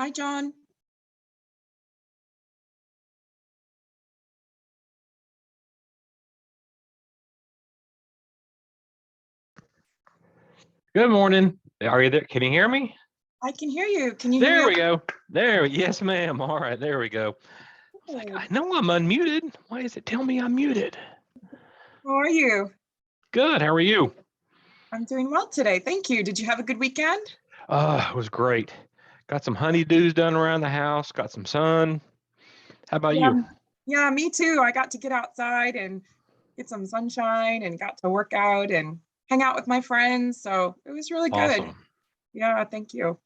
Hi, John. Good morning. Are you there? Can you hear me? I can hear you. Can you hear me? There we go. There. Yes, ma'am. All right. There we go. I know I'm unmuted. Why does it tell me I'm muted? How are you? Good. How are you? I'm doing well today. Thank you. Did you have a good weekend? It was great. Got some honeydews done around the house. Got some sun. How about you? Yeah, me too. I got to get outside and get some sunshine and got to work out and hang out with my friends. So it was really good. Awesome. Yeah, thank you.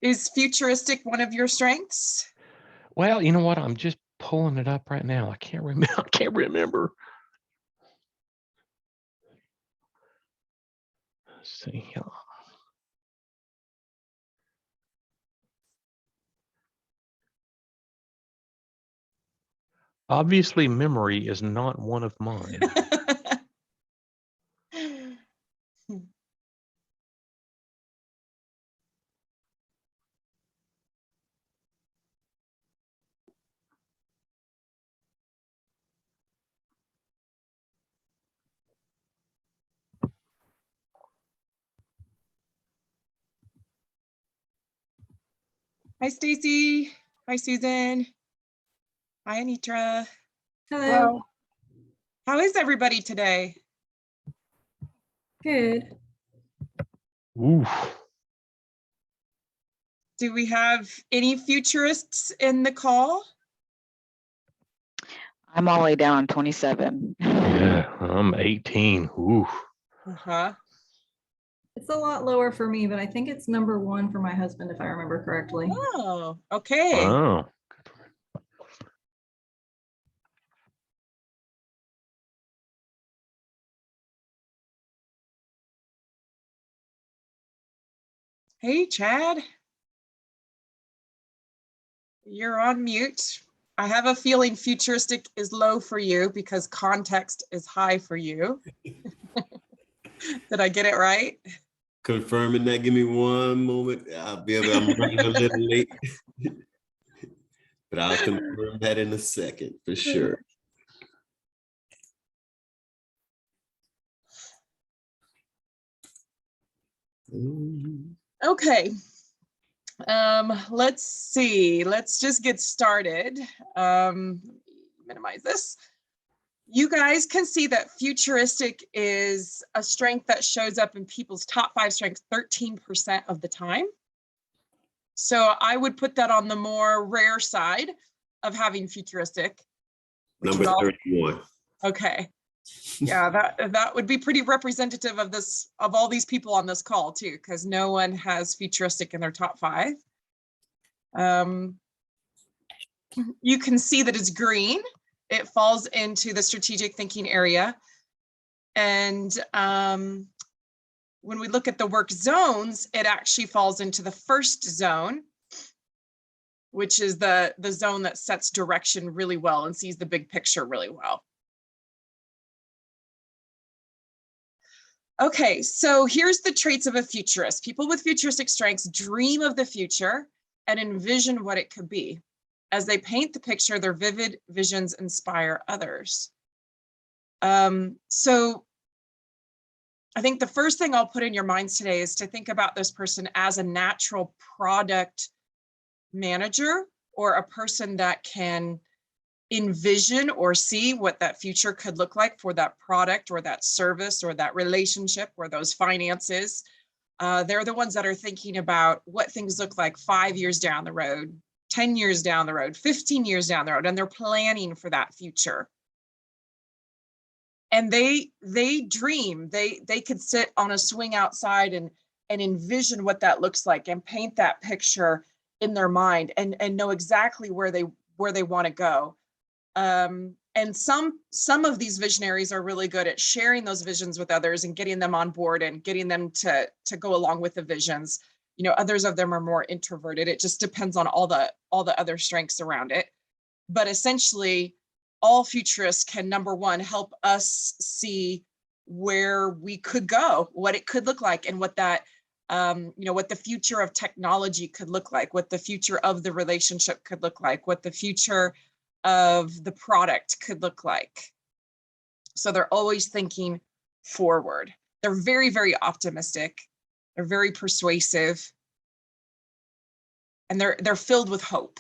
Is futuristic one of your strengths? Well, you know what? I'm just pulling it up right now. I can't remember. I can't remember. Let's see. Obviously, memory is not one of mine. Hi, Stacy. Hi, Susan. Hi, Anitra. Hello. How is everybody today? Good. Oof. Do we have any futurists in the call? I'm all the way down on 27. Yeah, I'm 18. Oof. Uh-huh. It's a lot lower for me, but I think it's number 1 for my husband, if I remember correctly. Oh, okay. Oh. Hey, Chad. You're on mute. I have a feeling futuristic is low for you because context is high for you. Did I get it right? Confirming that. Give me one moment. I'm running a little late. But I'll confirm that in a second for sure. Okay. Let's see. Let's just get started. Minimize this. You guys can see that futuristic is a strength that shows up in people's top 5 strengths 13% of the time. So I would put that on the more rare side of having futuristic. Number 31. Okay. Yeah, that would be pretty representative of all these people on this call too, because no one has futuristic in their top 5. You can see that it's green. It falls into the strategic thinking area. And when we look at the work zones, it actually falls into the first zone, which is the zone that sets direction really well and sees the big picture really well. Okay, so here's the traits of a futurist. People with futuristic strengths dream of the future and envision what it could be. As they paint the picture, their vivid visions inspire others. So I think the first thing I'll put in your minds today is to think about this person as a natural product manager or a person that can envision or see what that future could look like for that product or that service or that relationship or those finances. They're the ones that are thinking about what things look like 5 years down the road, 10 years down the road, 15 years down the road, and they're planning for that future. And they dream, they could sit on a swing outside and envision what that looks like and paint that picture in their mind and know exactly where they want to go. And some of these visionaries are really good at sharing those visions with others and getting them on board and getting them to go along with the visions. You know, others of them are more introverted. It just depends on all the other strengths around it. But essentially, all futurists can, number one, help us see where we could go, what it could look like, and what that, what the future of technology could look like, what the future of the relationship could look like, what the future of the product could look like. So they're always thinking forward. They're very, very optimistic. They're very persuasive. And they're filled with hope.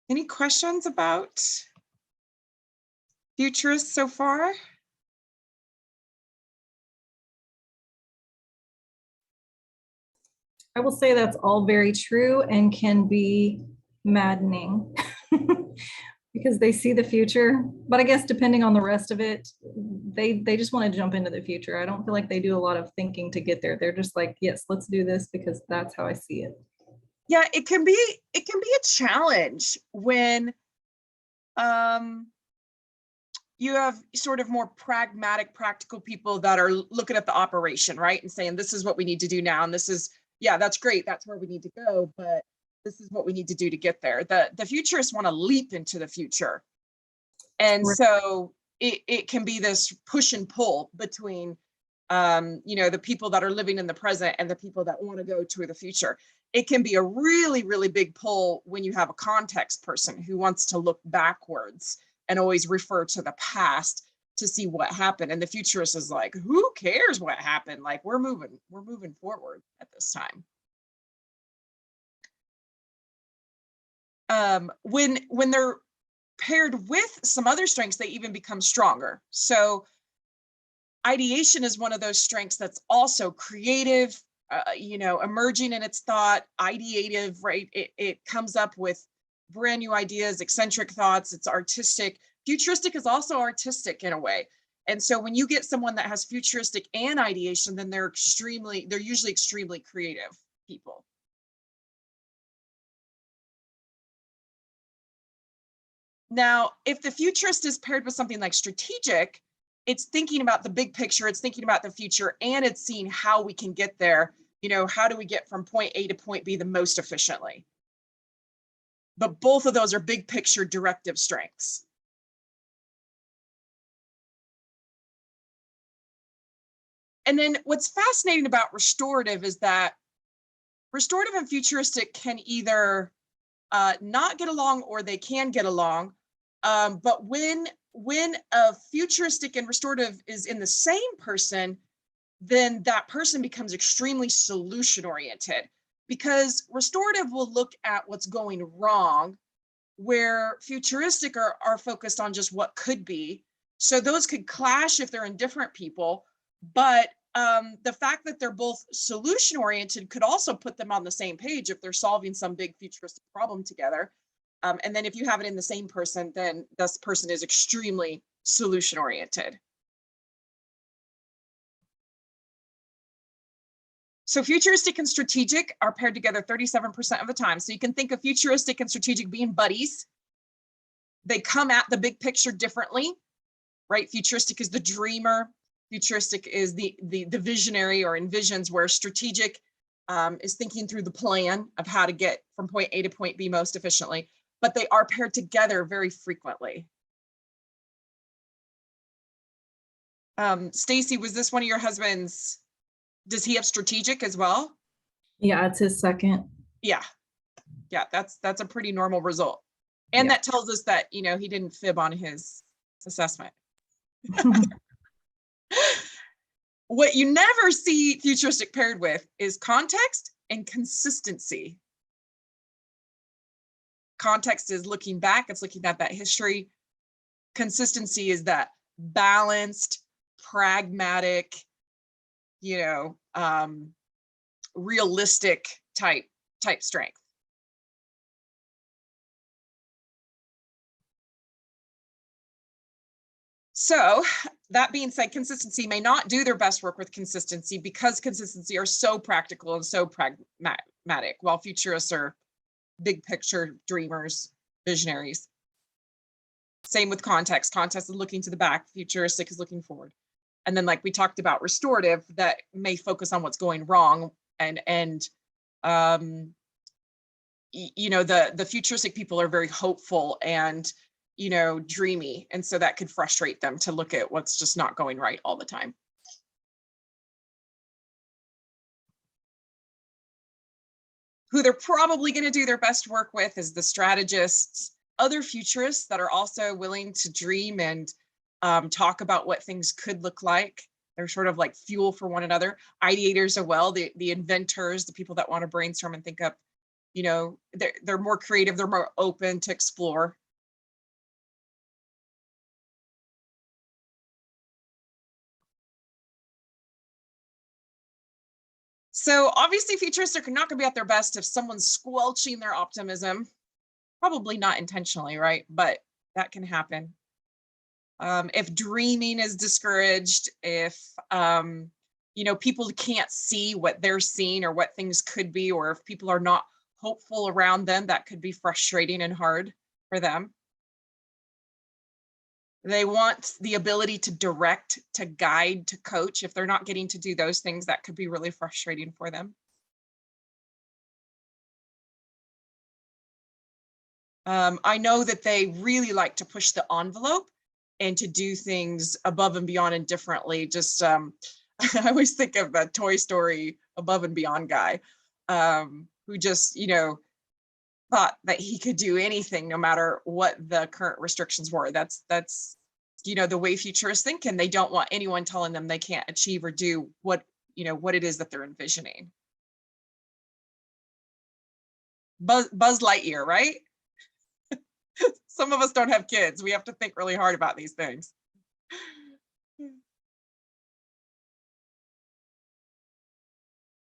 Any questions about futurists so far? I will say that's all very true and can be maddening because they see the future. But I guess depending on the rest of it, they just want to jump into the future. I don't feel like they do a lot of thinking to get there. They're just like, yes, let's do this because that's how I see it. Yeah, it can be a challenge when you have sort of more pragmatic, practical people that are looking at the operation, right? And saying, this is what we need to do now. And this is, yeah, that's great. That's where we need to go. But this is what we need to do to get there. The futurists want to leap into the future. And so it can be this push and pull between, the people that are living in the present and the people that want to go to the future. It can be a really, really big pull when you have a context person who wants to look backwards and always refer to the past to see what happened. And the futurist is like, who cares what happened? Like, we're moving forward at this time. When they're paired with some other strengths, they even become stronger. So ideation is one of those strengths that's also creative, emerging in its thought, ideative, right? It comes up with brand new ideas, eccentric thoughts, it's artistic. Futuristic is also artistic in a way. And so when you get someone that has futuristic and ideation, then they're usually extremely creative people. Now, if the futurist is paired with something like strategic, it's thinking about the big picture, it's thinking about the future, and it's seeing how we can get there. How do we get from point A to point B the most efficiently? But both of those are big picture directive strengths. And then what's fascinating about restorative is that restorative and futuristic can either not get along or they can get along. But when a futuristic and restorative is in the same person, then that person becomes extremely solution oriented, because restorative will look at what's going wrong, where futuristic are focused on just what could be. So those could clash if they're in different people, but the fact that they're both solution oriented could also put them on the same page if they're solving some big futuristic problem together. And then if you have it in the same person, then this person is extremely solution oriented. So futuristic and strategic are paired together 37% of the time. So you can think of futuristic and strategic being buddies. They come at the big picture differently, right? Futuristic is the dreamer. Futuristic is the visionary or envisions, where strategic is thinking through the plan of how to get from point A to point B most efficiently. But they are paired together very frequently. Stacy, was this one of your husband's? Does he have strategic as well? Yeah, it's his second. Yeah, that's a pretty normal result. And that tells us that, he didn't fib on his assessment. What you never see futuristic paired with is context and consistency. Context is looking back, it's looking at that history. Consistency is that balanced, pragmatic, realistic type strength. So that being said, consistency may not do their best work with consistency, because consistency are so practical and so pragmatic, while futurists are big picture dreamers, visionaries. Same with context. Context is looking to the back, futuristic is looking forward. And then, like we talked about, restorative, that may focus on what's going wrong, and the futuristic people are very hopeful and you know, dreamy. And so that could frustrate them to look at what's just not going right all the time. Who they're probably going to do their best work with is the strategists, other futurists that are also willing to dream and talk about what things could look like. They're sort of like fuel for one another. Ideators as well, the inventors, the people that want to brainstorm and think up, you know, they're more creative, they're more open to explore. So obviously futurists are not going to be at their best if someone's squelching their optimism. Probably not intentionally, right? But that can happen. If dreaming is discouraged, if you know, people can't see what they're seeing or what things could be, or if people are not hopeful around them, that could be frustrating and hard for them. They want the ability to direct, to guide, to coach. If they're not getting to do those things, that could be really frustrating for them. I know that they really like to push the envelope and to do things above and beyond and differently. Just, I always think of the Toy Story Above and Beyond guy, who just, you know, thought that he could do anything no matter what the current restrictions were. That's, you know, the way futurists think, and they don't want anyone telling them they can't achieve or do what, you know, what it is that they're envisioning. Buzz Lightyear, right? Some of us don't have kids. We have to think really hard about these things.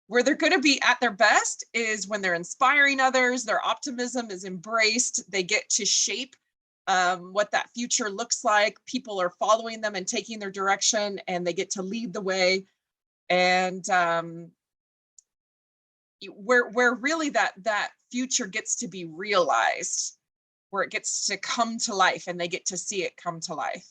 Where they're going to be at their best is when they're inspiring others, their optimism is embraced, they get to shape what that future looks like. People are following them and taking their direction, and they get to lead the way. And where really that future gets to be realized, where it gets to come to life and they get to see it come to life.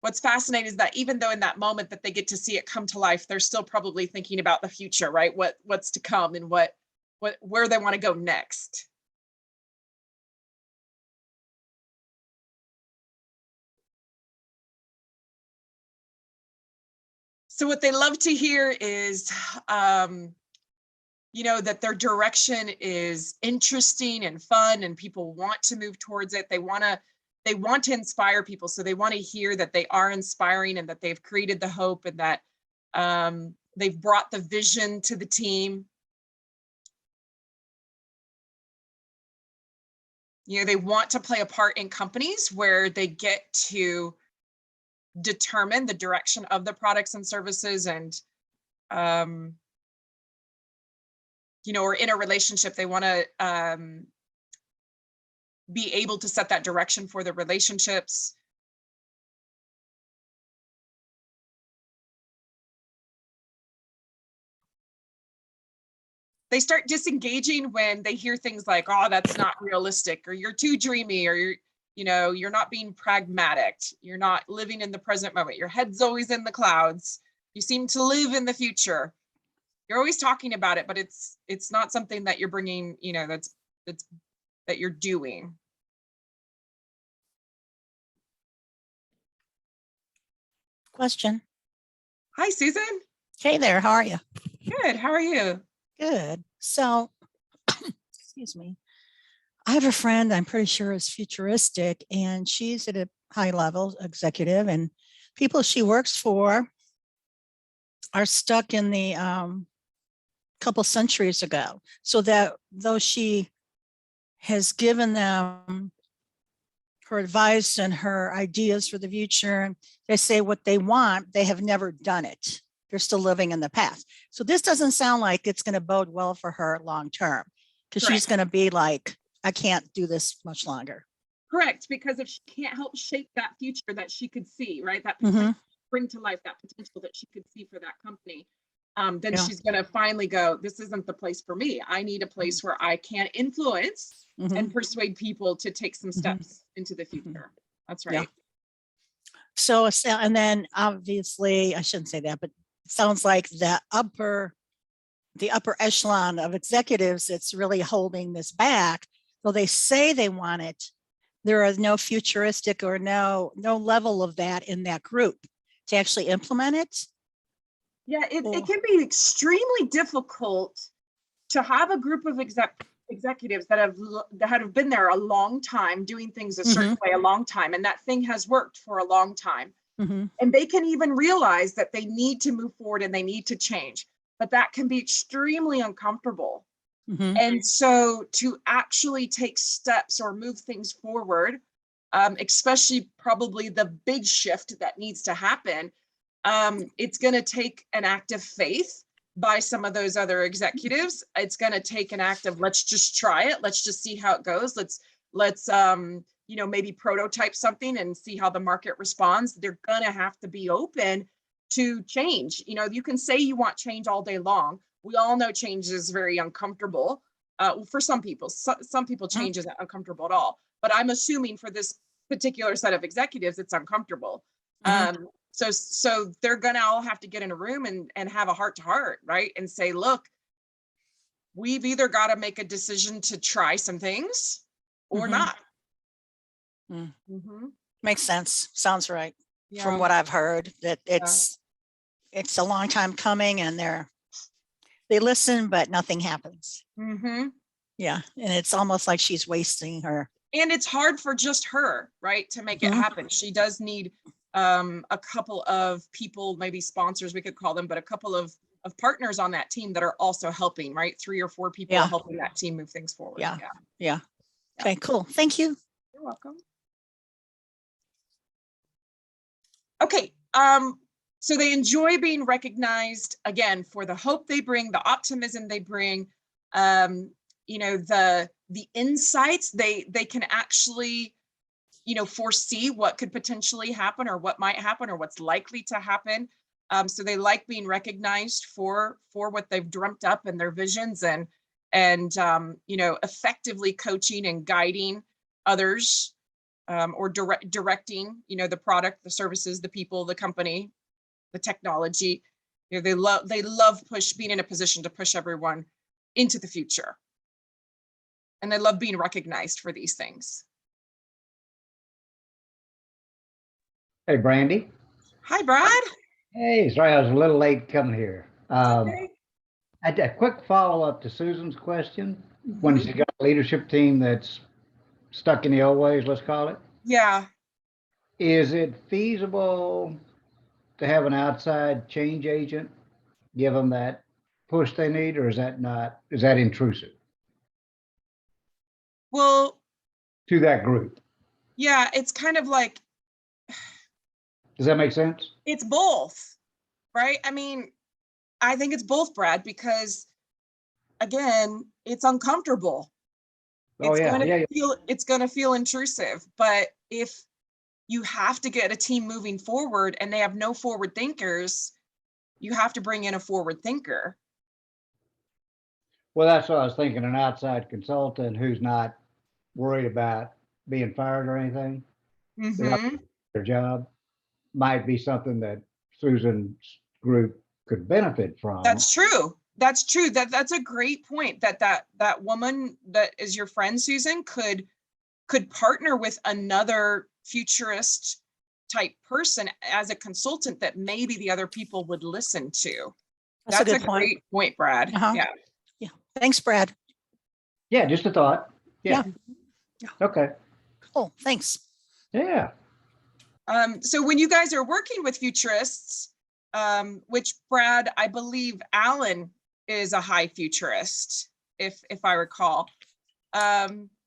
What's fascinating is that even though in that moment that they get to see it come to life, they're still probably thinking about the future, right? What's to come and where they want to go next. So what they love to hear is, you know, that their direction is interesting and fun and people want to move towards it. They want to inspire people. So they want to hear that they are inspiring and that they've created the hope and that they've brought the vision to the team. You know, they want to play a part in companies where they get to determine the direction of the products and services, and you know, or in a relationship, they want to be able to set that direction for the relationships. They start disengaging when they hear things like, oh, that's not realistic, or you're too dreamy, or you know, you're not being pragmatic. You're not living in the present moment. Your head's always in the clouds. You seem to live in the future. You're always talking about it, but it's not something that you're bringing, you know, that you're doing. Question. Hi, Susan. Hey there, how are you? Good. How are you? Good. So, excuse me. I have a friend I'm pretty sure is futuristic, and she's at a high level executive, and people she works for are stuck in the couple centuries ago. So that though she has given them her advice and her ideas for the future, they say what they want, they have never done it. They're still living in the past. So this doesn't sound like it's going to bode well for her long term, because she's going to be like, I can't do this much longer. Correct, because if she can't help shape that future that she could see, right, that bring to life that potential that she could see for that company, then she's going to finally go, this isn't the place for me. I need a place where I can influence and persuade people to take some steps into the future. That's right. Yeah. So, and then obviously, I shouldn't say that, but it sounds like the the upper echelon of executives that's really holding this back. Though they say they want it, there are no futuristic or no level of that in that group to actually implement it. Yeah, it Oh. can be extremely difficult to have a group of executives that have been there a long time, doing things a certain way a long time, and that thing has worked for a long time. Mhm. And they can even realize that they need to move forward and they need to change, but that can be extremely uncomfortable. Mhm. And so to actually take steps or move things forward, especially probably the big shift that needs to happen, it's going to take an act of faith by some of those other executives. It's going to take an act of, let's just try it. Let's just see how it goes. Let's maybe prototype something and see how the market responds. They're going to have to be open to change. You can say you want change all day long. We all know change is very uncomfortable for some people. Some people change isn't uncomfortable at all. But I'm assuming for this particular set of executives, it's uncomfortable. So they're gonna all have to get in a room and have a heart to heart, right? And say, look, we've either got to make a decision to try some things or not. Makes sense. Sounds right. Yeah. From what I've heard, that it's a long time coming, and they listen, but nothing happens. Yeah, and it's almost like she's wasting her. And it's hard for just her, right, to make it happen. She does need a couple of people, maybe sponsors, we could call them, but a couple of partners on that team that are also helping, right? 3 or 4 people helping that team move things forward. Yeah. Okay, cool. Thank you. You're welcome. Okay. So they enjoy being recognized, again, for the hope they bring, the optimism they bring, the insights. They can actually, foresee what could potentially happen or what might happen or what's likely to happen. So they like being recognized for what they've dreamt up in their visions and effectively coaching and guiding others, or directing, the product, the services, the people, the company, the technology. They love being in a position to push everyone into the future. And they love being recognized for these things. Hey, Brandy. Hi, Brad. Hey, sorry, I was a little late coming here. Okay. I did a quick follow-up to Susan's question. When she got a leadership team that's stuck in the old ways, let's call it. Yeah. Is it feasible to have an outside change agent give them that push they need, or is that intrusive Well, to that group? yeah, it's kind of like, Does that make sense? it's both, right? I mean, I think it's both, Brad, because again, it's uncomfortable. It's going to feel intrusive, but if you have to get a team moving forward and they have no forward thinkers, you have to bring in a forward thinker. Well, that's what I was thinking, an outside consultant who's not worried about being fired or anything. Their job might be something that Susan's group could benefit from. That's true. That's a great point. That woman that is your friend, Susan, could partner with another futurist type person as a consultant that maybe the other people would listen to. That's a great point, Brad. Yeah. Thanks, Brad. Yeah, just a thought. Yeah. Okay. Cool. Thanks. Yeah. So when you guys are working with futurists, which Brad, I believe Alan is a high futurist, if I recall.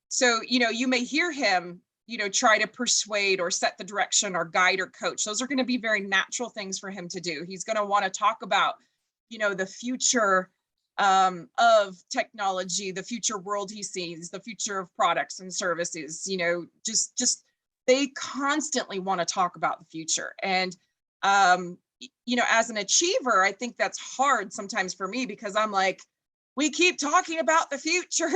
So, you may hear him, try to persuade or set the direction or guide or coach. Those are going to be very natural things for him to do. He's going to want to talk about, the future of technology, the future world he sees, the future of products and services, just they constantly want to talk about the future. And, as an achiever, I think that's hard sometimes for me because I'm like, we keep talking about the future.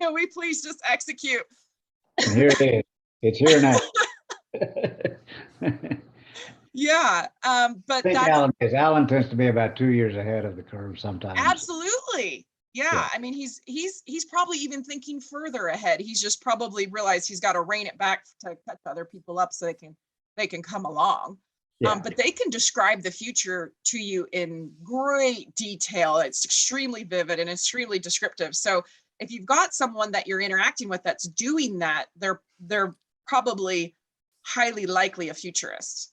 Can we please just execute? And here it is. It's here now. Yeah, but I think that Alan is. Alan tends to be about 2 years ahead of the curve sometimes. absolutely. Yeah, Yeah. I mean, he's probably even thinking further ahead. He's just probably realized he's got to rein it back to catch other people up so they can come along. Yeah. But they can describe the future to you in great detail. It's extremely vivid and extremely descriptive. So if you've got someone that you're interacting with that's doing that, they're probably highly likely a futurist.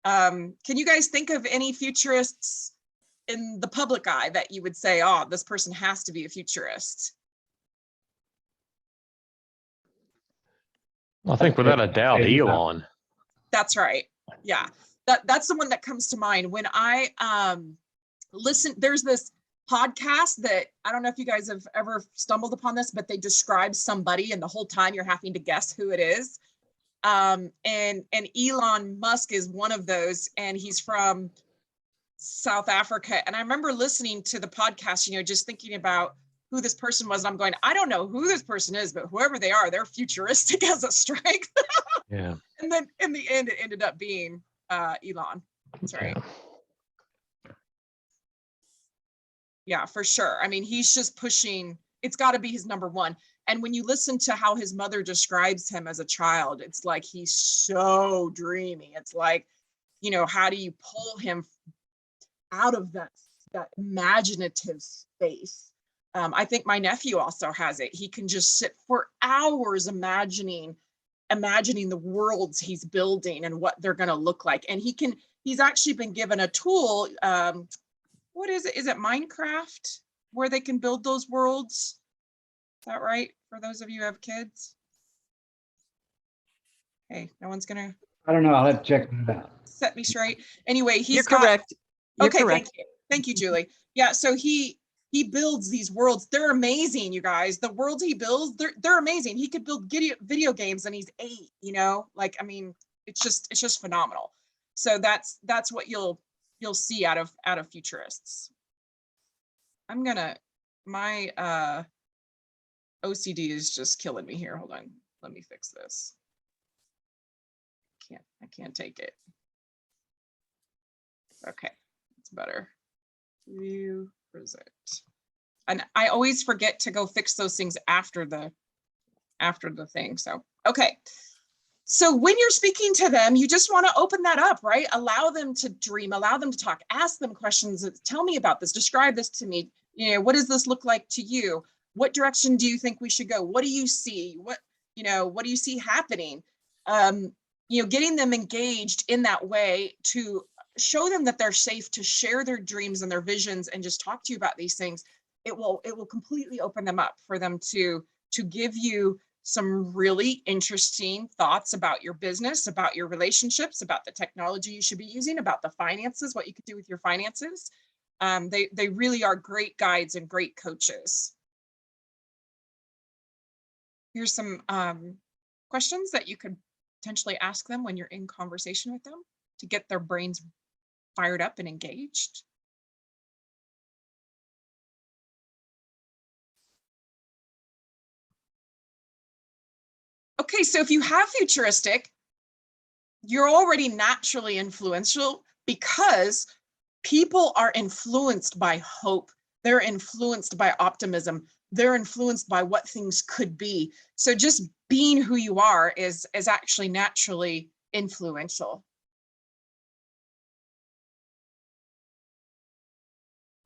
Can you guys think of any futurists in the public eye that you would say, oh, this person has to be a futurist? I think without a doubt, Elon. That's right. Yeah, that's the one that comes to mind when I listen. There's this podcast that I don't know if you guys have ever stumbled upon this, but they describe somebody and the whole time you're having to guess who it is. And Elon Musk is one of those, and he's from South Africa. And I remember listening to the podcast, just thinking about who this person was. And I'm going, I don't know who this person is, but whoever they are, they're futuristic as a strength. Yeah. And then in the end, it ended up being Elon. That's right. Yeah, for sure. I mean, he's just pushing, it's got to be his number one. And when you listen to how his mother describes him as a child, it's like he's so dreamy. It's like, how do you pull him out of that imaginative space? I think my nephew also has it. He can just sit for hours imagining the worlds he's building and what they're going to look like. And he's actually been given a tool. What is it? Is it Minecraft where they can build those worlds? Is that right? For those of you who have kids? Hey, no one's gonna. I don't know. I'll have to check it out. Set me straight. Anyway, You're correct. You're okay, correct. Thank you, Julie. Yeah, so he builds these worlds. They're amazing, you guys. The worlds he builds, they're amazing. He could build video games, and he's 8. I mean, it's just phenomenal. So that's what you'll see out of futurists. My OCD is just killing me here. Hold on, let me fix this. I can't take it. Okay, it's better. View present. And I always forget to go fix those things after the thing. So, okay. So when you're speaking to them, you just want to open that up, right? Allow them to dream, allow them to talk, ask them questions. Tell me about this, describe this to me. What does this look like to you? What direction do you think we should go? What do you see? What do you see happening? Getting them engaged in that way to show them that they're safe to share their dreams and their visions and just talk to you about these things. It will completely open them up for them to give you some really interesting thoughts about your business, about your relationships, about the technology you should be using, about the finances, what you could do with your finances. They really are great guides and great coaches. Here's some questions that you could potentially ask them when you're in conversation with them to get their brains fired up and engaged. Okay, so if you have futuristic, you're already naturally influential because people are influenced by hope. They're influenced by optimism. They're influenced by what things could be. So just being who you are is actually naturally influential.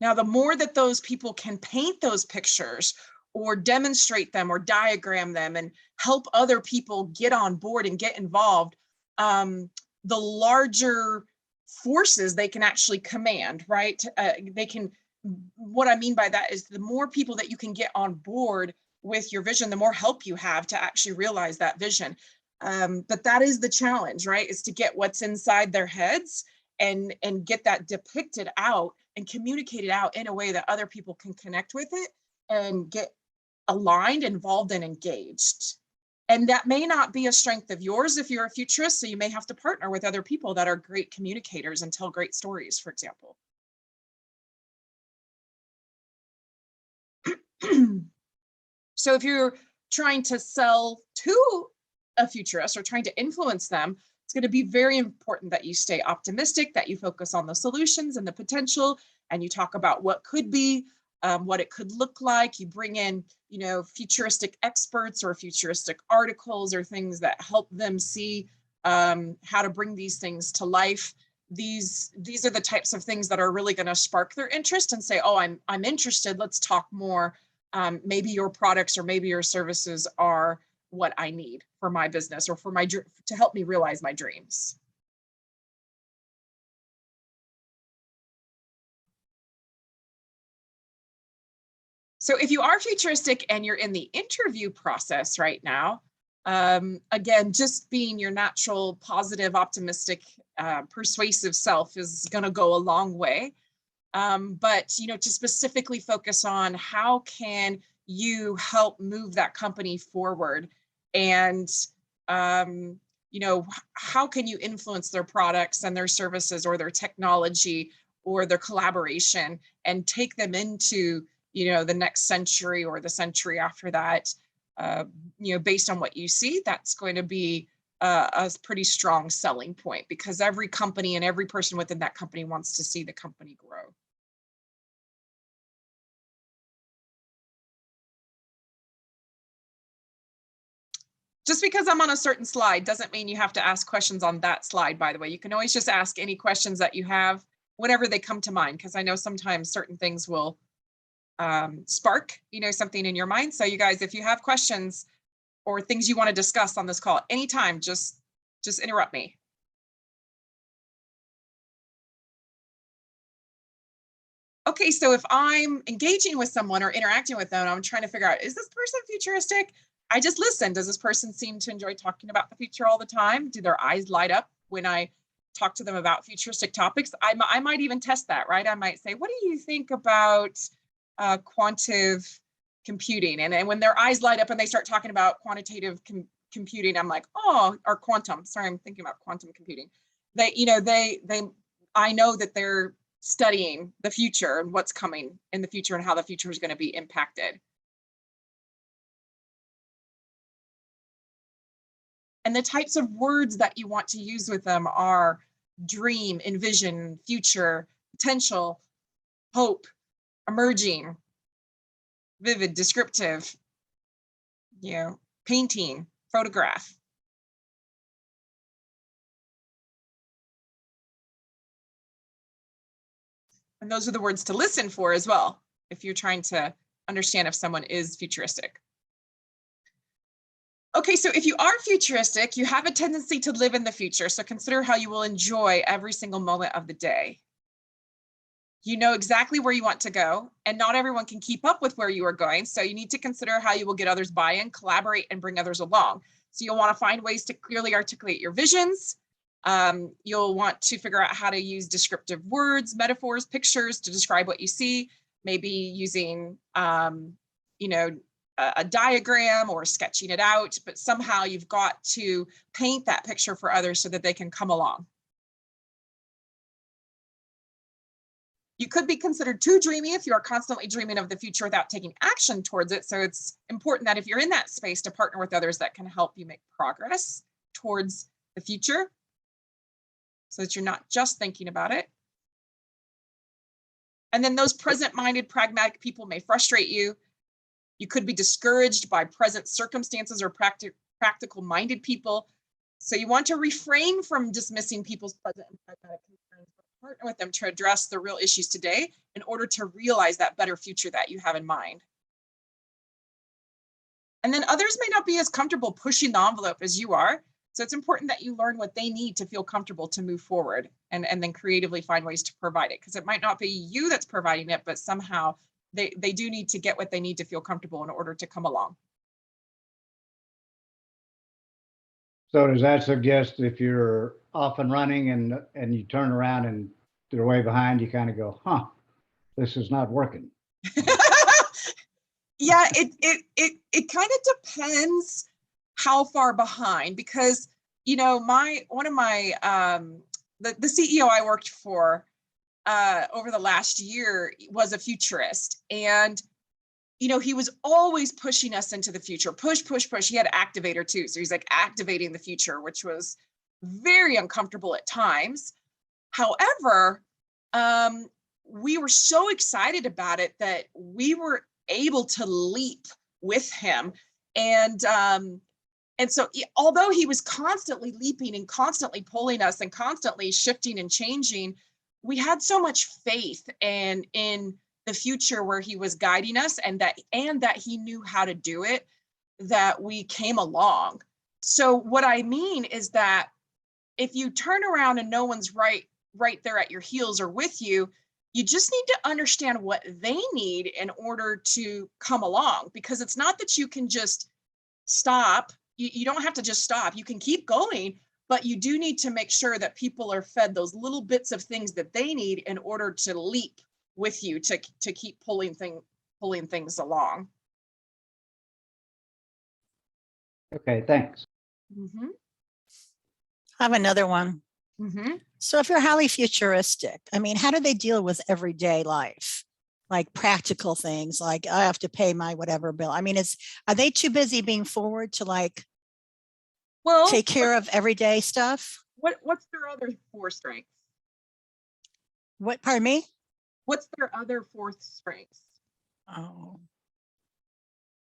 Now, the more that those people can paint those pictures or demonstrate them or diagram them and help other people get on board and get involved, the larger forces they can actually command, right? What I mean by that is the more people that you can get on board with your vision, the more help you have to actually realize that vision. But that is the challenge, right? Is to get what's inside their heads and get that depicted out and communicated out in a way that other people can connect with it and get aligned, involved, and engaged. And that may not be a strength of yours if you're a futurist, so you may have to partner with other people that are great communicators and tell great stories, for example. So if you're trying to sell to a futurist or trying to influence them, It's going to be very important that you stay optimistic, that you focus on the solutions and the potential, and you talk about what could be, what it could look like. You bring in, futuristic experts or futuristic articles or things that help them see how to bring these things to life. These are the types of things that are really going to spark their interest and say, oh, I'm interested. Let's talk more. Maybe your products or maybe your services are what I need for my business or for to help me realize my dreams. So if you are futuristic and you're in the interview process right now, again, just being your natural, positive, optimistic, persuasive self is going to go a long way. But, to specifically focus on how can you help move that company forward, and, how can you influence their products and their services or their technology or their collaboration and take them into, the next century or the century after that. Based on what you see, that's going to be a pretty strong selling point, because every company and every person within that company wants to see the company grow. Just because I'm on a certain slide doesn't mean you have to ask questions on that slide, by the way. You can always just ask any questions that you have whenever they come to mind, because I know sometimes certain things will spark, something in your mind. So you guys, if you have questions or things you want to discuss on this call at any time, just interrupt me. Okay, so if I'm engaging with someone or interacting with them, I'm trying to figure out, is this person futuristic? I just listen. Does this person seem to enjoy talking about the future all the time? Do their eyes light up when I talk to them about futuristic topics? I might even test that, right? I might say, what do you think about quantitative computing? And when their eyes light up and they start talking about quantitative computing, I'm like, oh, or quantum. Sorry, I'm thinking about quantum computing. I know that they're studying the future and what's coming in the future and how the future is going to be impacted. And the types of words that you want to use with them are dream, envision, future, potential, hope, emerging, vivid, descriptive, painting, photograph. And those are the words to listen for as well, if you're trying to understand if someone is futuristic. Okay, so if you are futuristic, you have a tendency to live in the future. So consider how you will enjoy every single moment of the day. You know exactly where you want to go, and not everyone can keep up with where you are going. So you need to consider how you will get others buy-in, collaborate, and bring others along. So you'll want to find ways to clearly articulate your visions. You'll want to figure out how to use descriptive words, metaphors, pictures to describe what you see, maybe using, a diagram or sketching it out, but somehow you've got to paint that picture for others so that they can come along. You could be considered too dreamy if you are constantly dreaming of the future without taking action towards it. So it's important that if you're in that space, to partner with others that can help you make progress towards the future, so that you're not just thinking about it. And then those present-minded, pragmatic people may frustrate you. You could be discouraged by present circumstances or practical-minded people. So you want to refrain from dismissing people's present and pragmatic concerns, but partner with them to address the real issues today in order to realize that better future that you have in mind. And then others may not be as comfortable pushing the envelope as you are. So it's important that you learn what they need to feel comfortable to move forward, and then creatively find ways to provide it, because it might not be you that's providing it, but somehow they do need to get what they need to feel comfortable in order to come along. So does that suggest if you're off and running and you turn around and they're way behind, you kind of go, huh, this is not working? Yeah, it kind of depends how far behind, because the CEO I worked for over the last year was a futurist, and he was always pushing us into the future, push. He had activator too, so he's like activating the future, which was very uncomfortable at times. However, we were so excited about it that we were able to leap with him. And so although he was constantly leaping and constantly pulling us and constantly shifting and changing, we had so much faith in the future where he was guiding us, and that he knew how to do it, that we came along. So what I mean is that if you turn around and no one's right there at your heels or with you, you just need to understand what they need in order to come along, because it's not that you can just stop. You don't have to just stop. You can keep going, but you do need to make sure that people are fed those little bits of things that they need in order to leap with you, to keep pulling things along. Okay, thanks. Mm-hmm. I have another one. Mm-hmm. So if you're highly futuristic, I mean, how do they deal with everyday life? Like practical things, like I have to pay my whatever bill. I mean, are they too busy being forward to like take care of everyday stuff? What's their other 4 strengths? What, pardon me? What's their other 4th strengths? Oh,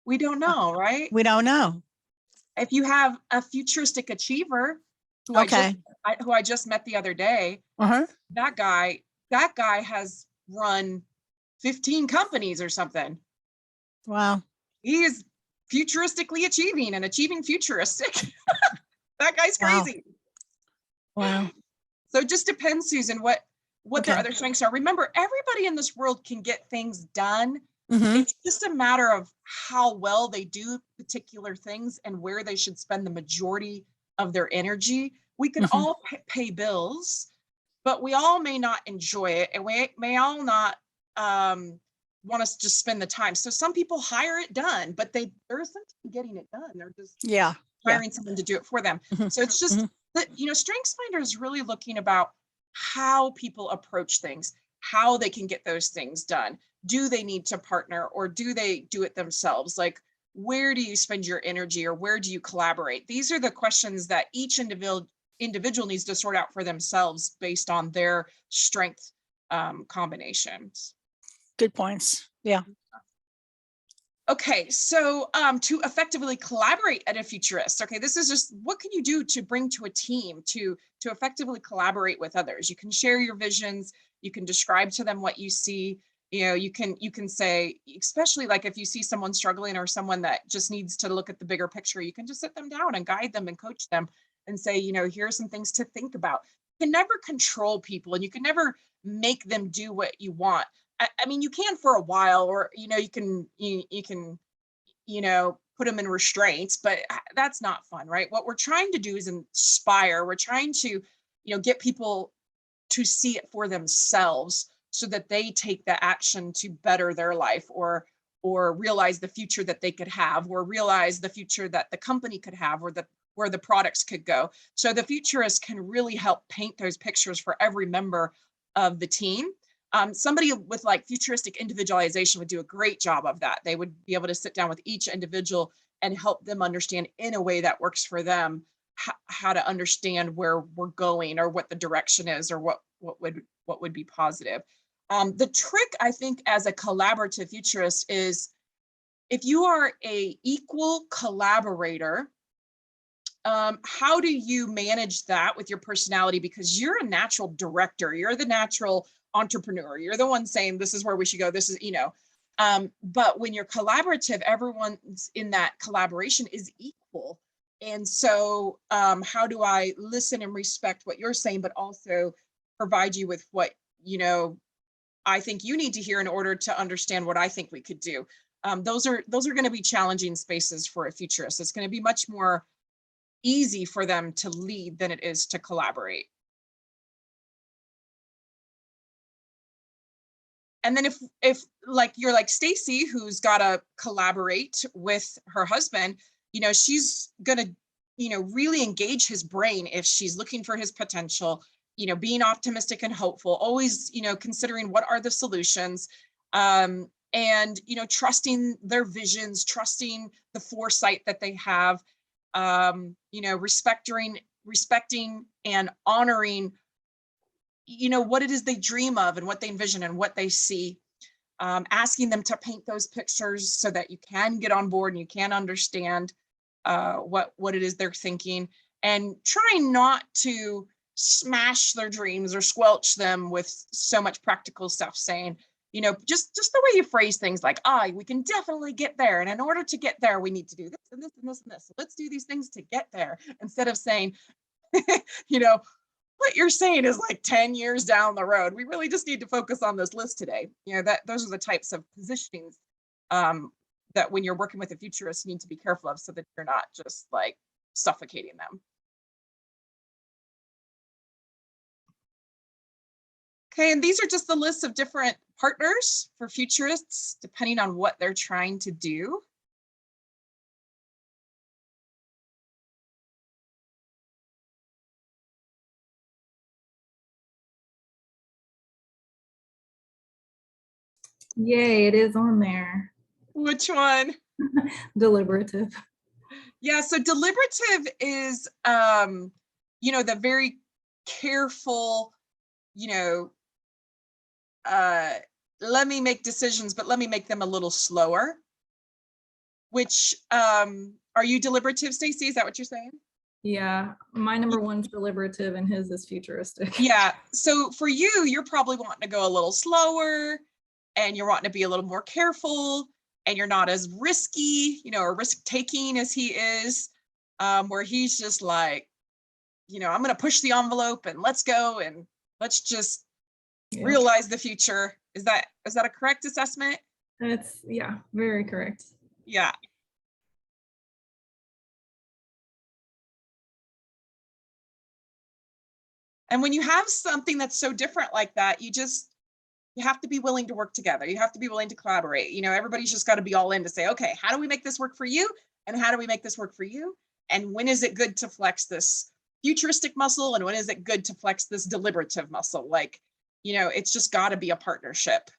We don't know, right? we don't know. If you have a futuristic achiever who Okay. I just met the other day, Uh-huh. that guy has run 15 companies or something. Wow. He is futuristically achieving and achieving futuristic. That guy's Wow. crazy. Wow. So it just depends, Susan, what their Okay. other strengths are. Remember, everybody in this world can get things done. Mhm. It's just a matter of how well they do particular things and where they should spend the majority of their energy. We can Mhm. all pay bills, but we all may not enjoy it, and we may all not want us to just spend the time. So some people hire it done, but they're essentially getting it done. They're just Yeah. Yeah. hiring someone to do it for them. Mhm. So it's just Mhm. that, StrengthsFinder is really looking about how people approach things, how they can get those things done. Do they need to partner, or do they do it themselves? Like, where do you spend your energy, or where do you collaborate? These are the questions that each individual needs to sort out for themselves based on their strength combinations. Good points. Yeah. Okay, so to effectively collaborate at a futurist, okay, this is just what can you do to bring to a team to effectively collaborate with others. You can share your visions, you can describe to them what you see. You can say, especially like if you see someone struggling or someone that just needs to look at the bigger picture, you can just sit them down and guide them and coach them and say, here are some things to think about. You can never control people, and you can never make them do what you want. I mean, you can for a while, or you can put them in restraints, but that's not fun, right? What we're trying to do is inspire. We're trying to get people to see it for themselves, so that they take the action to better their life, or realize the future that they could have, or realize the future that the company could have, or where the products could go. So the futurist can really help paint those pictures for every member of the team. Somebody with like futuristic individualization would do a great job of that. They would be able to sit down with each individual and help them understand in a way that works for them how to understand where we're going, or what the direction is, or what would be positive. The trick, I think, as a collaborative futurist is, if you are a equal collaborator, how do you manage that with your personality? Because you're a natural director, you're the natural entrepreneur, you're the one saying this is where we should go, this is but when you're collaborative, everyone's in that collaboration is equal. And so how do I listen and respect what you're saying, but also provide you with what I think you need to hear in order to understand what I think we could do. Those are going to be challenging spaces for a futurist. It's going to be much more easy for them to lead than it is to collaborate. And then if like you're like Stacy, who's got to collaborate with her husband, she's going to, really engage his brain if she's looking for his potential, being optimistic and hopeful, always, considering what are the solutions, and, trusting their visions, trusting the foresight that they have, respecting respecting and honoring, what it is they dream of and what they envision and what they see. Asking them to paint those pictures so that you can get on board and you can understand what it is they're thinking, and trying not to smash their dreams or squelch them with so much practical stuff, saying, just the way you phrase things, like, we can definitely get there. And in order to get there, we need to do this and this and this and this. So let's do these things to get there, instead of saying, what you're saying is like 10 years down the road. We really just need to focus on this list today. Those are the types of positionings that when you're working with a futurist, you need to be careful of, so that you're not just like suffocating them. Okay, and these are just the lists of different partners for futurists, depending on what they're trying to do. Yay, it is on there. Which one? Deliberative. Yeah, so deliberative is, the very careful, let me make decisions, but let me make them a little slower. Which, are you deliberative, Stacey? Is that what you're saying? Yeah, my number one's deliberative and his is futuristic. Yeah, so for you, you're probably wanting to go a little slower, and you're wanting to be a little more careful, and you're not as risky, or risk-taking as he is, where he's just like, I'm going to push the envelope and let's go and let's just realize the future. Is that a correct assessment? Yeah, very correct. Yeah. And when you have something that's so different like that, you have to be willing to work together. You have to be willing to collaborate. Everybody's just got to be all in to say, okay, how do we make this work for you? And how do we make this work for you? And when is it good to flex this futuristic muscle? And when is it good to flex this deliberative muscle? It's just got to be a partnership.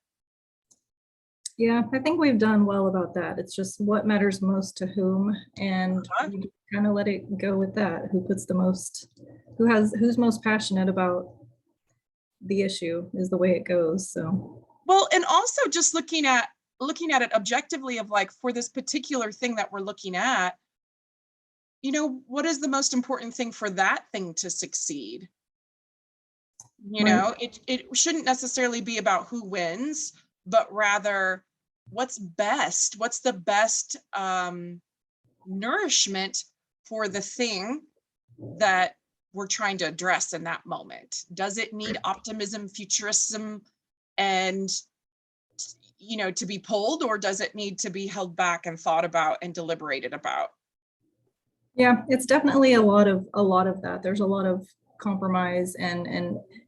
Yeah, I think we've done well about that. It's just what matters most to whom, and you kind of let it go with that. Who's most passionate about the issue is the way it goes. So well, and also just looking at it objectively, of like, for this particular thing that we're looking at, what is the most important thing for that thing to succeed? It shouldn't necessarily be about who wins, but rather what's best, what's the best nourishment for the thing that we're trying to address in that moment. Does it need optimism, futurism, and to be pulled, or does it need to be held back and thought about and deliberated about? Yeah, it's definitely a lot of that. There's a lot of compromise, and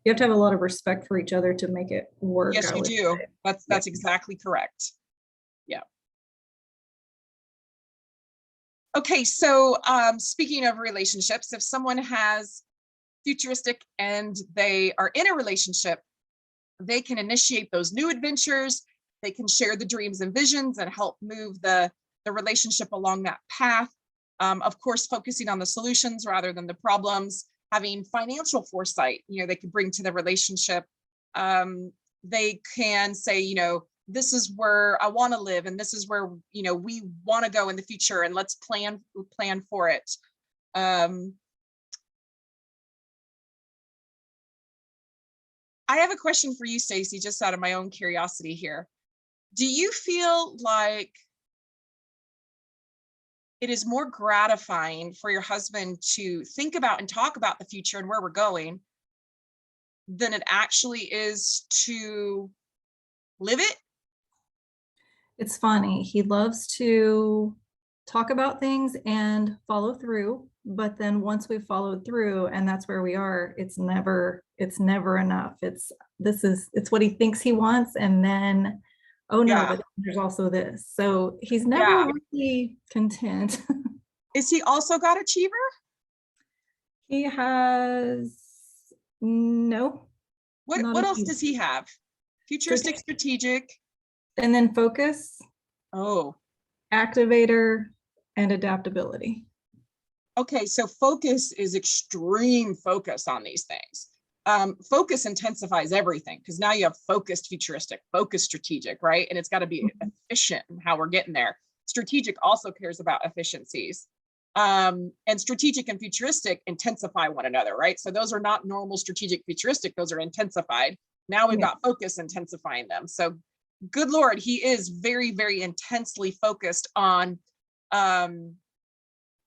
you have to have a lot of respect for each other to make it work. Yes, you do. That's exactly correct. Yeah. Okay, so speaking of relationships, if someone has futuristic and they are in a relationship, they can initiate those new adventures. They can share the dreams and visions and help move the relationship along that path. Of course, focusing on the solutions rather than the problems. Having financial foresight, they can bring to the relationship. They can say, this is where I want to live, and this is where we want to go in the future, and let's plan for it. I have a question for you, Stacey, just out of my own curiosity here. Do you feel like it is more gratifying for your husband to think about and talk about the future and where we're going than it actually is to live it? It's funny. He loves to talk about things and follow through, but then once we've followed through and that's where we are, it's never enough. It's what he thinks he wants, and then, oh no, but there's also this. So he's never really content. Is he also got achiever? He has no. What else does he have? Futuristic, strategic, and then focus. Oh, activator, and adaptability. Okay, so focus is extreme focus on these things. Focus intensifies everything because now you have focused futuristic, focused strategic, right? And it's got to be efficient in how we're getting there. Strategic also cares about efficiencies. And strategic and futuristic intensify one another, right? So those are not normal strategic futuristic, those are intensified. Now we've got focus intensifying them. So good Lord, he is very, very intensely focused on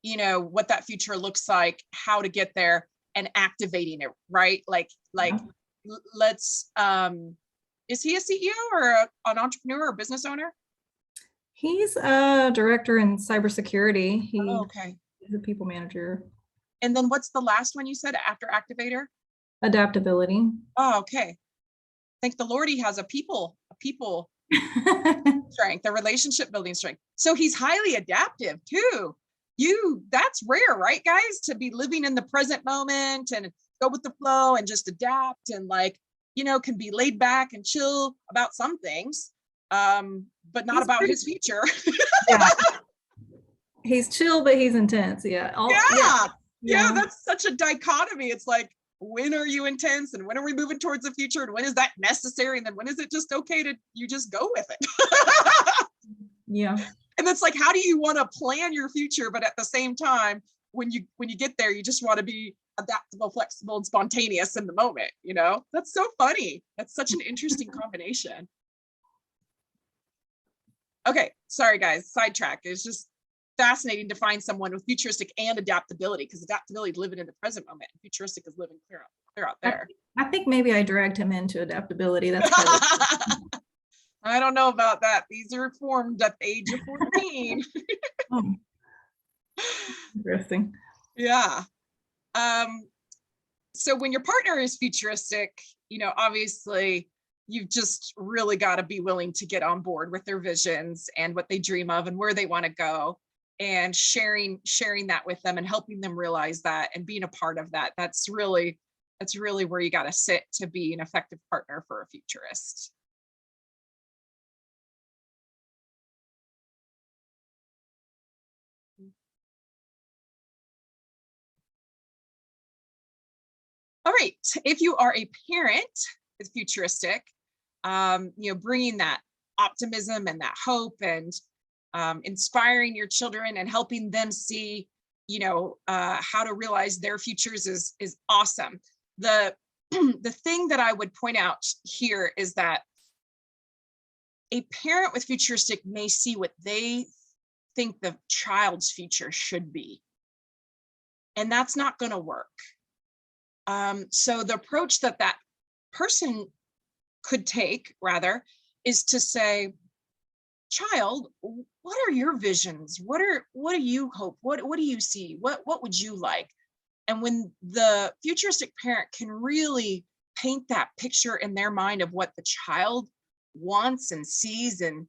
you know, what that future looks like, how to get there, and activating it, right? Like let's, is he a CEO or an entrepreneur or business owner? He's a director in cybersecurity. Okay. He's a people manager. And then what's the last one you said after activator? Adaptability. Oh, okay. Thank the Lord he has a people strength, a relationship building strength. So he's highly adaptive too. That's rare, right, guys? To be living in the present moment and go with the flow and just adapt and like, you know, can be laid back and chill about some things, but not about his future. Yeah. He's chill, but he's intense. Yeah. Yeah, that's such a dichotomy. It's like, when are you intense and when are we moving towards the future and when is that necessary and then when is it just okay to you just go with it? Yeah. And it's like, how do you want to plan your future, but at the same time, when you get there, you just want to be adaptable, flexible, and spontaneous in the moment, you know? That's so funny. That's such an interesting combination. Okay, sorry guys, sidetrack. It's just fascinating to find someone with futuristic and adaptability, because adaptability is living in the present moment and futuristic is living clear out there. I think maybe I dragged him into adaptability. That's I don't know about that. These are formed at the age of 14. oh, interesting. Yeah. So when your partner is futuristic, you know, obviously you've just really got to be willing to get on board with their visions and what they dream of and where they want to go, and sharing that with them and helping them realize that and being a part of that. That's really where you got to sit to be an effective partner for a futurist. All right, if you are a parent with futuristic, you know, bringing that optimism and that hope and inspiring your children and helping them see, you know, how to realize their futures is awesome. The thing that I would point out here is that a parent with futuristic may see what they think the child's future should be, and that's not going to work. So the approach that person could take, rather, is to say, child, what are your visions? What do you hope? What do you see? What would you like? And when the futuristic parent can really paint that picture in their mind of what the child wants and sees and,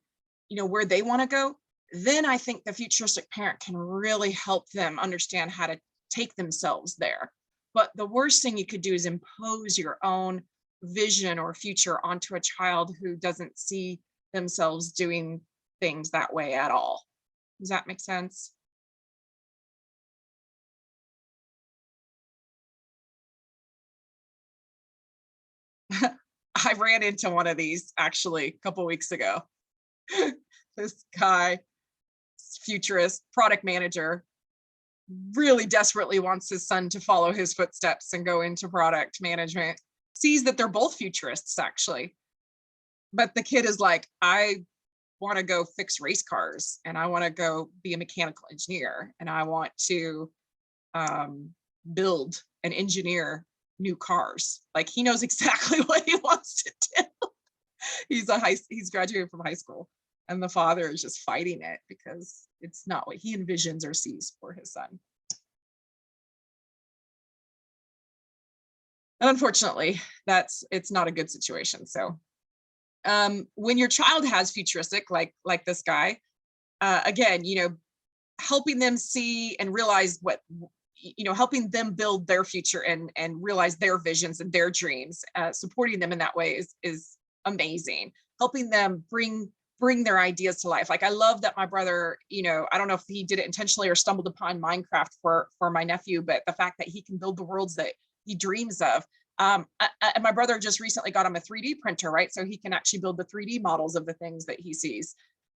you know, where they want to go, then I think the futuristic parent can really help them understand how to take themselves there. But the worst thing you could do is impose your own vision or future onto a child who doesn't see themselves doing things that way at all. Does that make sense? I ran into one of these actually a couple weeks ago. This guy, futurist, product manager, really desperately wants his son to follow his footsteps and go into product management, sees that they're both futurists actually. But the kid is like, I want to go fix race cars and I want to go be a mechanical engineer and I want to build and engineer new cars. Like, he knows exactly what he wants to do. He's graduated from high school, and the father is just fighting it because it's not what he envisions or sees for his son. And unfortunately, it's not a good situation. So when your child has futuristic, like this guy, again, you know, helping them see and realize what, you know, helping them build their future and realize their visions and their dreams, supporting them in that way is amazing. Helping them bring bring their ideas to life. Like I love that my brother, you know, I don't know if he did it intentionally or stumbled upon Minecraft for my nephew, but the fact that he can build the worlds that he dreams of. And my brother just recently got him a 3D printer, right? So he can actually build the 3D models of the things that he sees.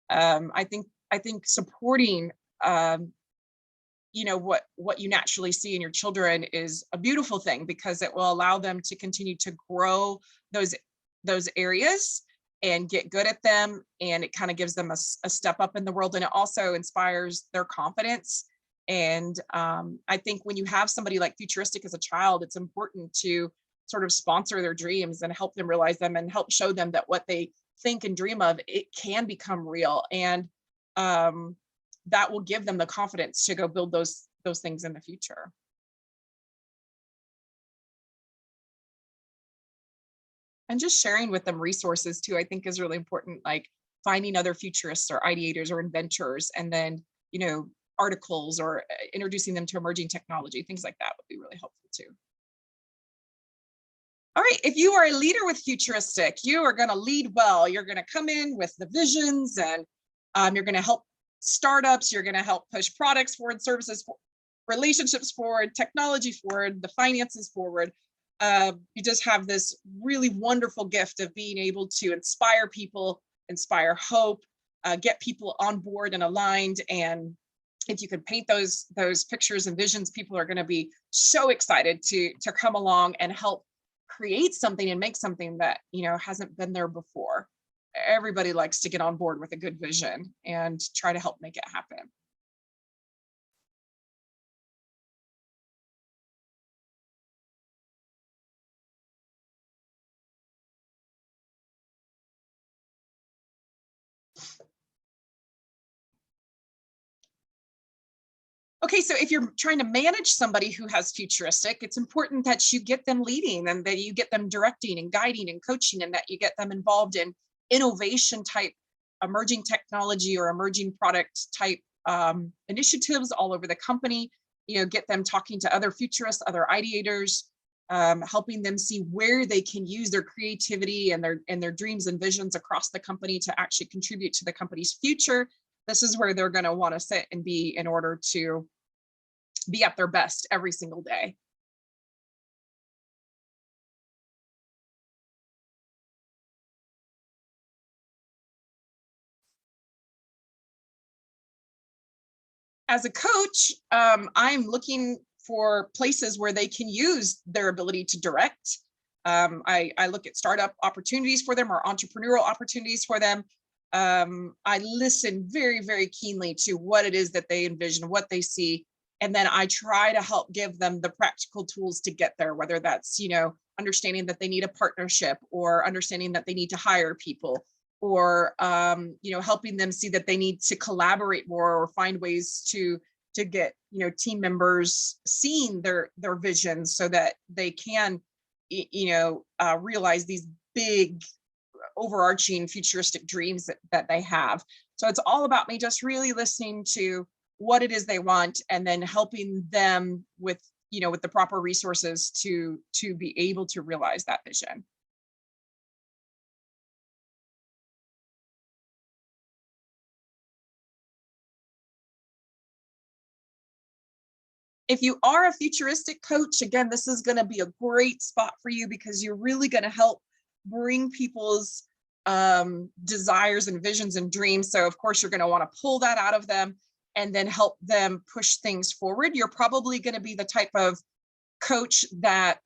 I think supporting, you know, what you naturally see in your children is a beautiful thing, because it will allow them to continue to grow those areas and get good at them. And it kind of gives them a step up in the world. And it also inspires their confidence. And I think when you have somebody like Futuristic as a child, it's important to sort of sponsor their dreams and help them realize them and help show them that what they think and dream of, it can become real. And that will give them the confidence to go build those things in the future. And just sharing with them resources too, I think is really important, like finding other futurists or ideators or inventors, and then, you know, articles or introducing them to emerging technology, things like that would be really helpful too. All right, if you are a leader with Futuristic, you are going to lead well. You're going to come in with the visions, and you're going to help startups. You're going to help push products forward, services, relationships forward, technology forward, the finances forward. You just have this really wonderful gift of being able to inspire people, inspire hope, get people on board and aligned. And if you could paint those pictures and visions, people are going to be so excited to come along and help create something and make something that, you know, hasn't been there before. Everybody likes to get on board with a good vision and try to help make it happen. Okay, so if you're trying to manage somebody who has Futuristic, it's important that you get them leading and that you get them directing and guiding and coaching, and that you get them involved in innovation type, emerging technology or emerging product type initiatives all over the company. You know, get them talking to other futurists, other ideators, helping them see where they can use their creativity and their dreams and visions across the company to actually contribute to the company's future. This is where they're going to want to sit and be in order to be at their best every single day. As a coach, I'm looking for places where they can use their ability to direct. I look at startup opportunities for them or entrepreneurial opportunities for them. I listen very, very keenly to what it is that they envision, what they see, and then I try to help give them the practical tools to get there, whether that's, you know, understanding that they need a partnership, or understanding that they need to hire people, or you know, helping them see that they need to collaborate more or find ways to get, you know, team members seeing their visions so that they can, you know, realize these big overarching futuristic dreams that they have. So it's all about me just really listening to what it is they want, and then helping them with, you know, with the proper resources to be able to realize that vision. If you are a futuristic coach, again, this is going to be a great spot for you, because you're really going to help bring people's desires and visions and dreams. So of course, you're going to want to pull that out of them and then help them push things forward. You're probably going to be the type of coach that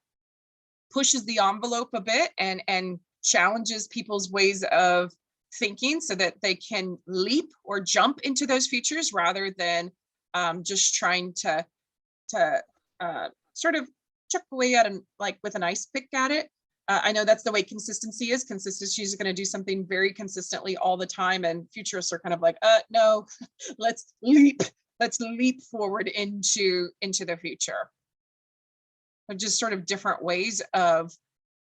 pushes the envelope a bit and challenges people's ways of thinking so that they can leap or jump into those futures, rather than just trying to sort of chuck away at them like with an ice pick at it. I know that's the way consistency is. Consistency is going to do something very consistently all the time, and futurists are kind of like, no, let's leap forward into the future. Just sort of different ways of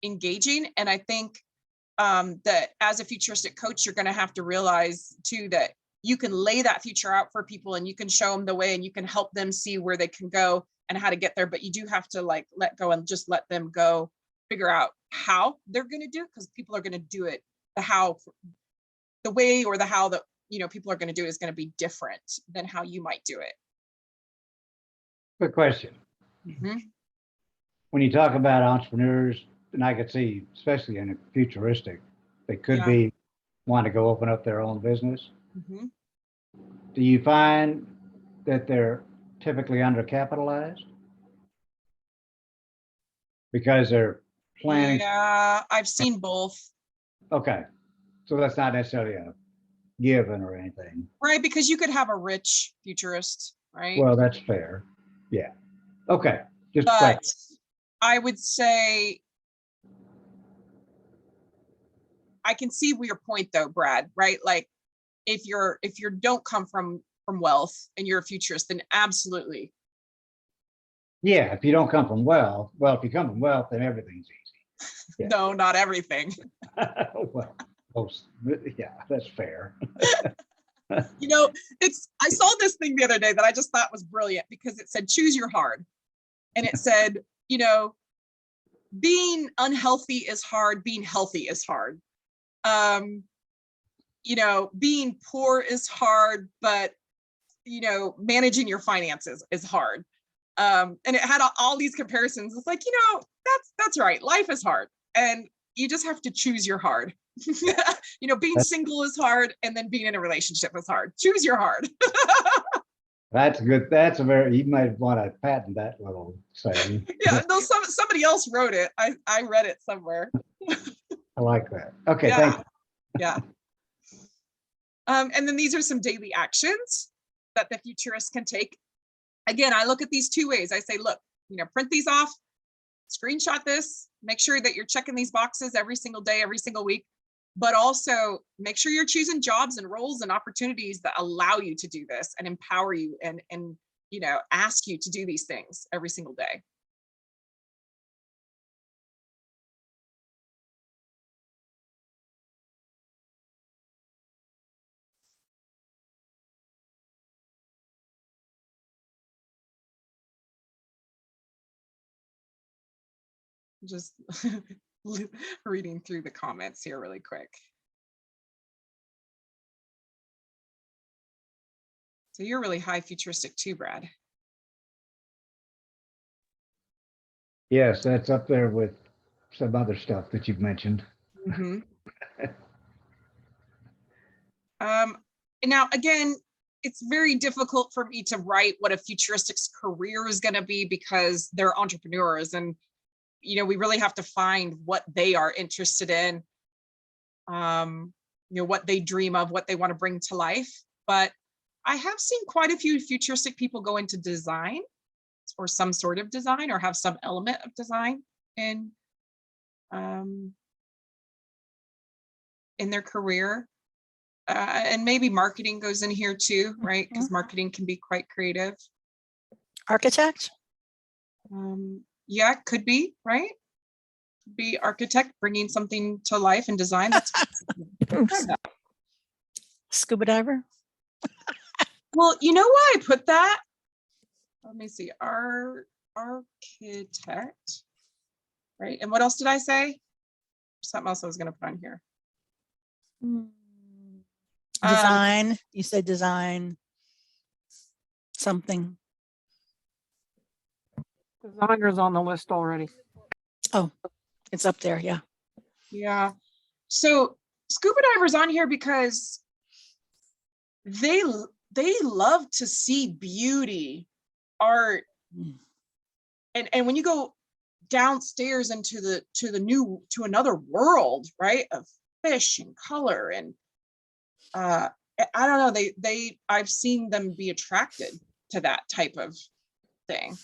engaging. And I think that as a futuristic coach, you're going to have to realize too that you can lay that future out for people, and you can show them the way, and you can help them see where they can go and how to get there. But you do have to like let go and just let them go figure out how they're going to do it, because people are going to do it the how the way or the how that, people are going to do it is going to be different than how you might do it. Quick question. Mhm. When you talk about entrepreneurs, and I could see, especially in a futuristic, they could Yeah. be wanting to go open up their own business. Mhm. Do you find that they're typically undercapitalized? Because they're planning, Yeah, I've seen both. okay, so that's not necessarily a given or anything. Right, because you could have a rich futurist, right? Well, that's fair. Yeah. Okay, just But clarify. I would say I can see your point though, Brad, right? Like if you don't come from wealth and you're a futurist, then absolutely. Yeah, if you don't come from wealth, well, if you come from wealth, then everything's easy. Yeah. No, not everything. Well, most, yeah, that's fair. I saw this thing the other day that I just thought was brilliant because it said choose your hard. And it said, being unhealthy is hard, being healthy is hard. Being poor is hard, but managing your finances is hard. And it had all these comparisons. It's like, that's right. Life is hard. And you just have to choose your hard. Being single is hard, and then being in a relationship is hard. Choose your hard. That's good. You might want to patent that little saying. Yeah, no, somebody else wrote it. I read it somewhere. I like that. Okay, Yeah. thank you. Yeah. And then these are some daily actions that the futurist can take. Again, I look at these two ways. I say, look, print these off, screenshot this, make sure that you're checking these boxes every single day, every single week, but also make sure you're choosing jobs and roles and opportunities that allow you to do this and empower you and ask you to do these things every single day. Just reading through the comments here really quick. So you're really high futuristic too, Brad. Yes, that's up there with some other stuff that you've mentioned. Mm-hmm. Now, again, it's very difficult for me to write what a futuristic's career is going to be because they're entrepreneurs and we really have to find what they are interested in, what they dream of, what they want to bring to life. But I have seen quite a few futuristic people go into design or some sort of design or have some element of design in their career. And maybe marketing goes in here too, right? Because marketing can be quite creative. Architect? Yeah, could be, right? Be architect, bringing something to life and design. That's Scuba diver? well, you know why I put that? Let me see. Architect, right? And what else did I say? Something else I was going to put on here. Design. You said design something. Designer's on the list already. Oh, it's up there. Yeah. Yeah. So scuba divers on here because they love to see beauty, art, and when you go downstairs into another world, right, of fish and color and I don't know, I've seen them be attracted to that type of thing.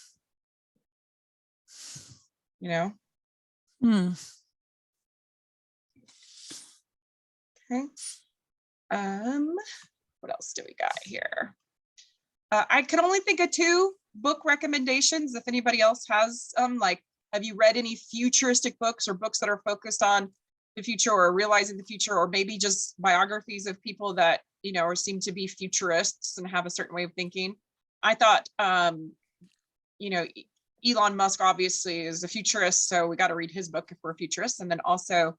Okay. What else do we got here? I can only think of 2 book recommendations. If anybody else has like, have you read any futuristic books or books that are focused on the future or realizing the future, or maybe just biographies of people that or seem to be futurists and have a certain way of thinking? I thought Elon Musk obviously is a futurist, so we got to read his book if we're futurists. And then also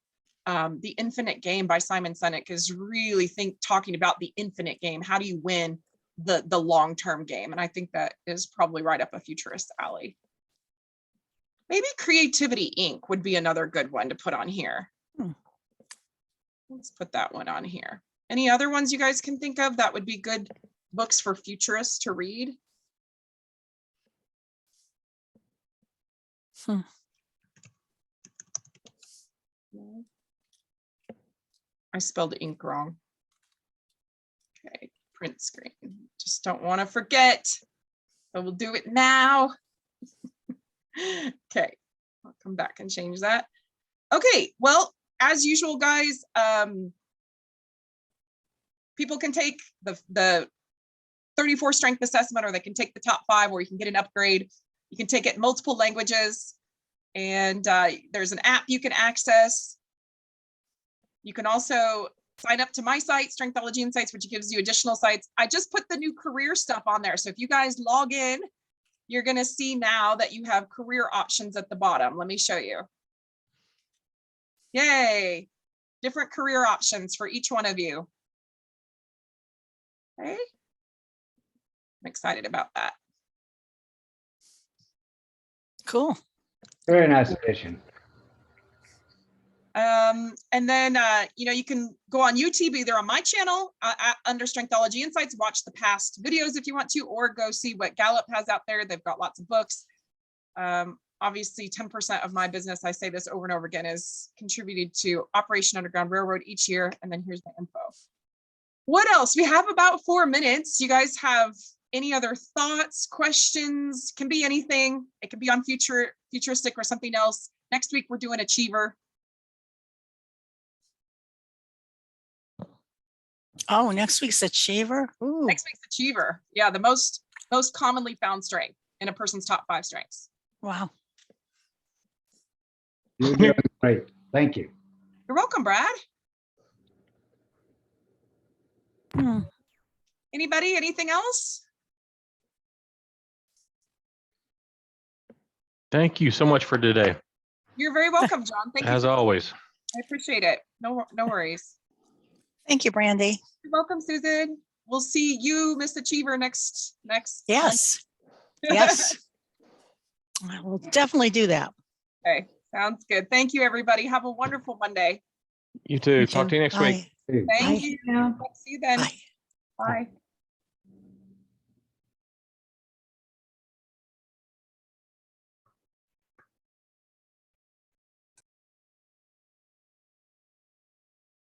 The Infinite Game by Simon Sinek is really talking about the infinite game. How do you win the long-term game? And I think that is probably right up a futurist alley. Maybe Creativity Inc. would be another good one to put on here. Let's put that one on here. Any other ones you guys can think of that would be good books for futurists to read? I spelled ink wrong. Okay, print screen. Just don't want to forget. So we'll do it now. Okay, I'll come back and change that. Okay, well, as usual, guys, people can take the 34 strength assessment, or they can take the top 5, or you can get an upgrade. You can take it in multiple languages, and there's an app you can access. You can also sign up to my site, Strengthology Insights, which gives you additional sites. I just put the new career stuff on there. So if you guys log in, you're going to see now that you have career options at the bottom. Let me show you. Yay. Different career options for each one of you. Okay. I'm excited about that. Cool. Very nice addition. And then, you can go on YouTube, either on my channel under Strengthology Insights, watch the past videos if you want to, or go see what Gallup has out there. They've got lots of books. Obviously, 10% of my business, I say this over and over again, is contributed to Operation Underground Railroad each year. And then here's my info. What else? We have about 4 minutes. You guys have any other thoughts, questions? Can be anything. It can be on futuristic or something else. Next week, we're doing Achiever. Oh, next week's Achiever. Ooh. Next week's Achiever. Yeah, the most commonly found strength in a person's top 5 strengths. Wow. You're doing great. Thank you. You're welcome, Brad. Anybody, anything else? Thank you so much for today. You're very welcome, John. Thank you. As always. I appreciate it. No worries. Thank you, Brandy. You're welcome, Susan. We'll see you, Miss Achiever, next. Yes. Yes. I will definitely do that. Okay, sounds good. Thank you, everybody. Have a wonderful Monday. You too. Talk to you next week. Bye. Thank Bye. you. Yeah. See you then. Bye. Bye.